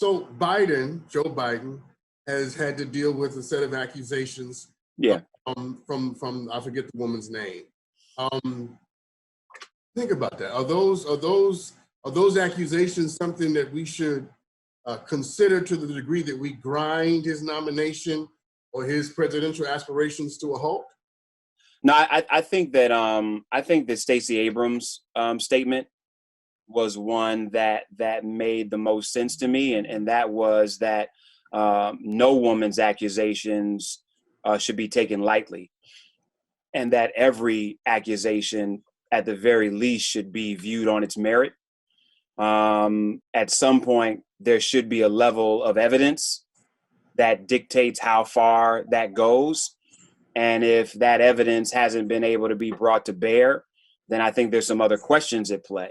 So Joe Biden, has had to deal with a set of accusations. Yeah. From I forget the woman's name. Think about that. Are those accusations something that we should consider to the degree that we grind his nomination or his presidential aspirations to a halt? No, I think that Stacey Abrams' statement was one that made the most sense to me, and that was that no woman's accusations should be taken lightly, and that every accusation, at the very least, should be viewed on its merit. At some point, there should be a level of evidence that dictates how far that goes. And if that evidence hasn't been able to be brought to bear, then I think there's some other questions at play.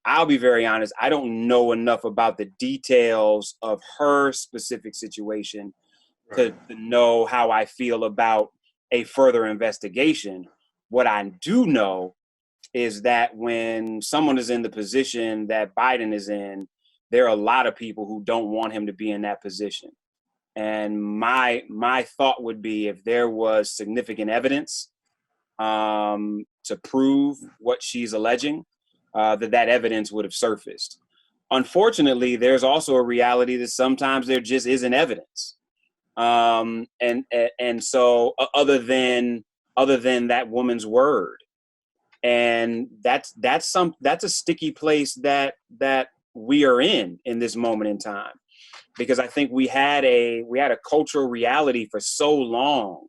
I'll be very honest, I don't know enough about the details of her specific situation to know how I feel about a further investigation. What I do know is that when someone is in the position that Biden is in, there are a lot of people who don't want him to be in that position. And my thought would be, if there was significant evidence to prove what she's alleging, that evidence would have surfaced. Unfortunately, there's also a reality that sometimes there just isn't evidence. And so other than that woman's word, and that's a sticky place that we are in this moment in time, because I think we had a cultural reality for so long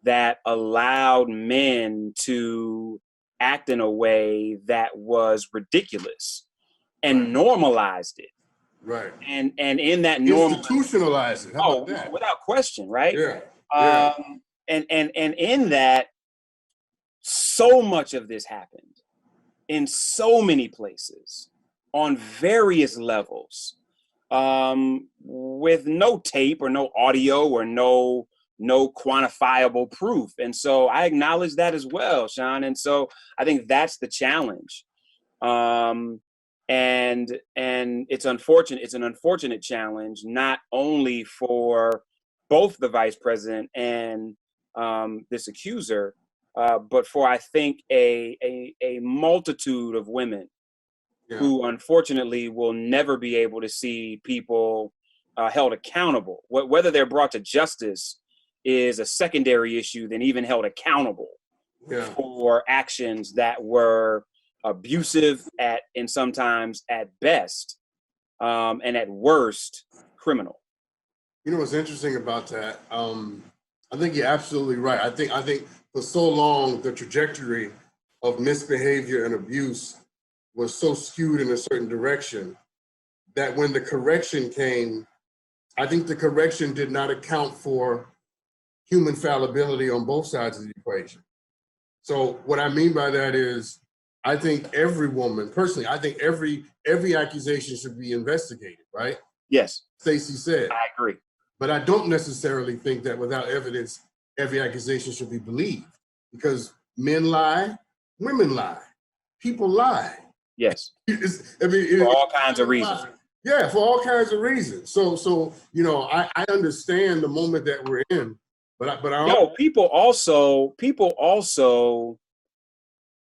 that allowed men to act in a way that was ridiculous and normalized it. Right. And in that institutionalized it. How about that? Without question, right? Yeah. And in that, so much of this happened in so many places on various levels, with no tape or no audio or no quantifiable proof. And so I acknowledge that as well, Sean. And so I think that's the challenge. And it's unfortunate. It's an unfortunate challenge, not only for both the vice president and this accuser, but for, I think, a multitude of women who unfortunately will never be able to see people held accountable. Whether they're brought to justice is a secondary issue than even held accountable for actions that were abusive and sometimes at best, and at worst, criminal. You know what's interesting about that? I think you're absolutely right. I think for so long the trajectory of misbehavior and abuse was so skewed in a certain direction that when the correction came, I think the correction did not account for human fallibility on both sides of the equation. So what I mean by that is, I think every woman, personally, I think every accusation should be investigated, right? Yes. Stacey said. I agree. But I don't necessarily think that without evidence, every accusation should be believed, because men lie, women lie, people lie. Yes. For all kinds of reasons. Yeah, for all kinds of reasons. So you know, I understand the moment that we're in, but people also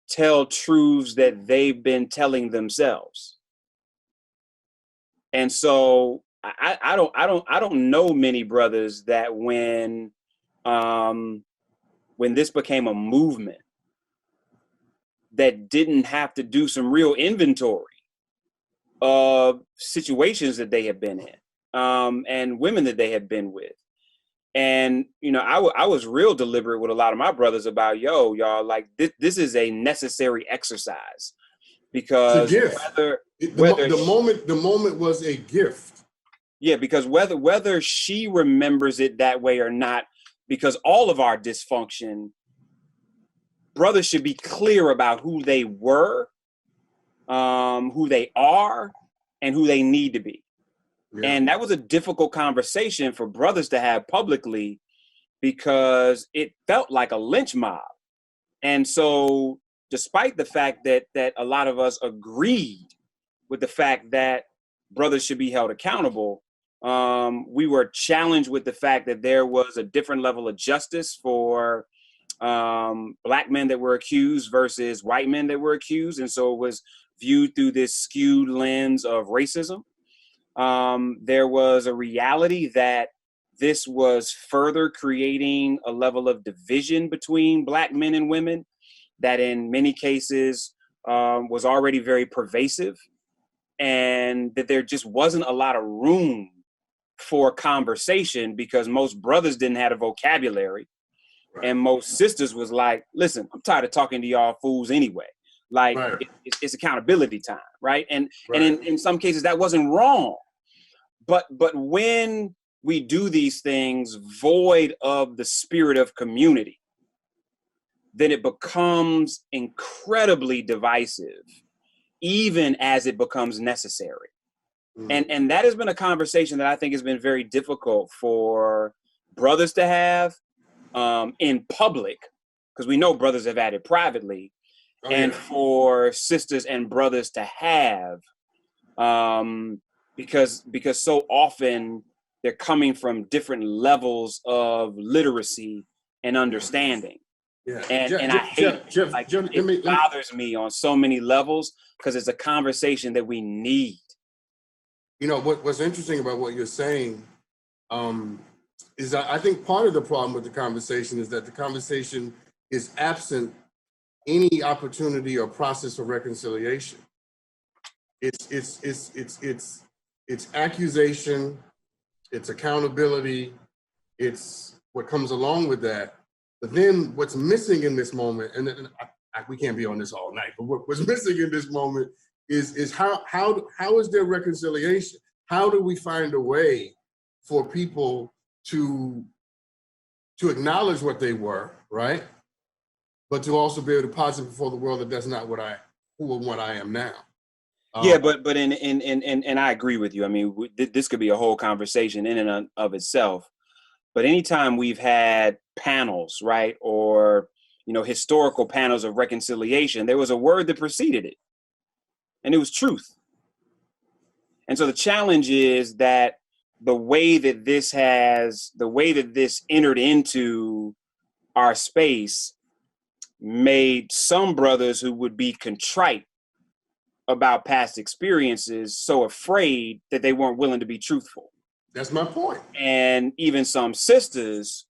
tell truths that they've been telling themselves, and so I don't know many brothers that when this became a movement, that didn't have to do some real inventory of situations that they have been in, and women that they have been with. And, you know, I was real deliberate with a lot of my brothers about, y'all, like this is a necessary exercise, because the moment was a gift. Yeah, because whether she remembers it that way or not, because all of our dysfunction, brothers should be clear about who they were, who they are, and who they need to be. Yeah. And that was a difficult conversation for brothers to have publicly, because it felt like a lynch mob. And so despite the fact that a lot of us agreed with the fact that brothers should be held accountable, we were challenged with the fact that there was a different level of justice for black men that were accused versus white men that were accused. And so it was viewed through this skewed lens of racism. There was a reality that this was further creating a level of division between black men and women that in many cases was already very pervasive, and that there just wasn't a lot of room for conversation because most brothers didn't have a vocabulary. Right. And most sisters was like, listen, I'm tired of talking to y'all fools anyway. Like, right. It's accountability time, right? And in some cases that wasn't wrong. But when we do these things void of the spirit of community, then it becomes incredibly divisive, even as it becomes necessary. And that has been a conversation that I think has been very difficult for brothers to have in public, because we know brothers have had it privately, for sisters and brothers to have, because so often they're coming from different levels of literacy and understanding. Yeah. And I hate it. It bothers me on so many levels because it's a conversation that we need. You know, what's interesting about what you're saying is that I think part of the problem with the conversation is that the conversation is absent any opportunity or process of reconciliation. It's accusation, it's accountability, it's what comes along with that. But then what's missing in this moment, and we can't be on this all night, but what's missing in this moment is how is there reconciliation? How do we find a way for people to acknowledge what they were, right? But to also be able to posit before the world that that's not what I am now. Yeah, but and I agree with you. I mean, this could be a whole conversation in and of itself. But anytime we've had panels, right, or historical panels of reconciliation, there was a word that preceded it, and it was truth. And so the challenge is that the way that this entered into our space made some brothers who would be contrite about past experiences so afraid that they weren't willing to be truthful. That's my point. And even some sisters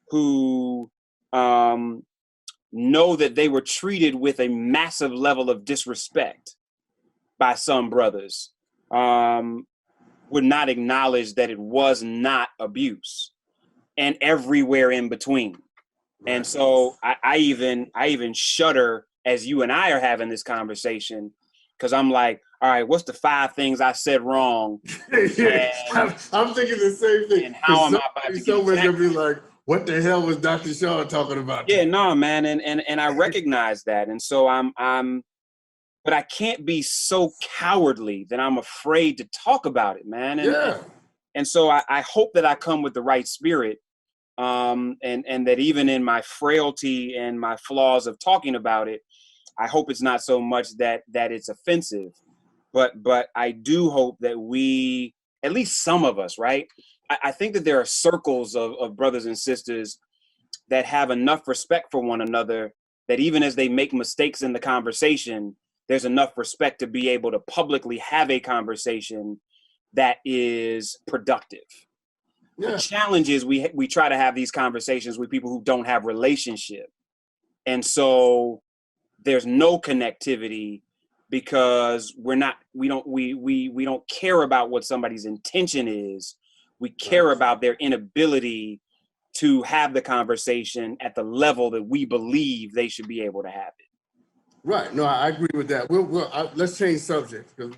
who know that they were treated with a massive level of disrespect by some brothers would not acknowledge that it was not abuse, and everywhere in between. Right. And so I even shudder as you and I are having this conversation, because I'm like, all right, what's the 5 things I said wrong? Yeah, I'm thinking the same thing. And how am I about to someone's gonna be like, what the hell was Dr. Shaw talking about? Yeah, no, man, and I recognize that, and so but I can't be so cowardly that I'm afraid to talk about it, man. And so I hope that I come with the right spirit, and that even in my frailty and my flaws of talking about it, I hope it's not so much that it's offensive, but I do hope that we, at least some of us, right? I think that there are circles of brothers and sisters that have enough respect for one another that even as they make mistakes in the conversation, there's enough respect to be able to publicly have a conversation that is productive. Yeah. The challenge is we try to have these conversations with people who don't have relationship. And so there's no connectivity because we don't care about what somebody's intention is. We care about their inability to have the conversation at the level that we believe they should be able to have it. Right. No, I agree with that. Let's change subjects, because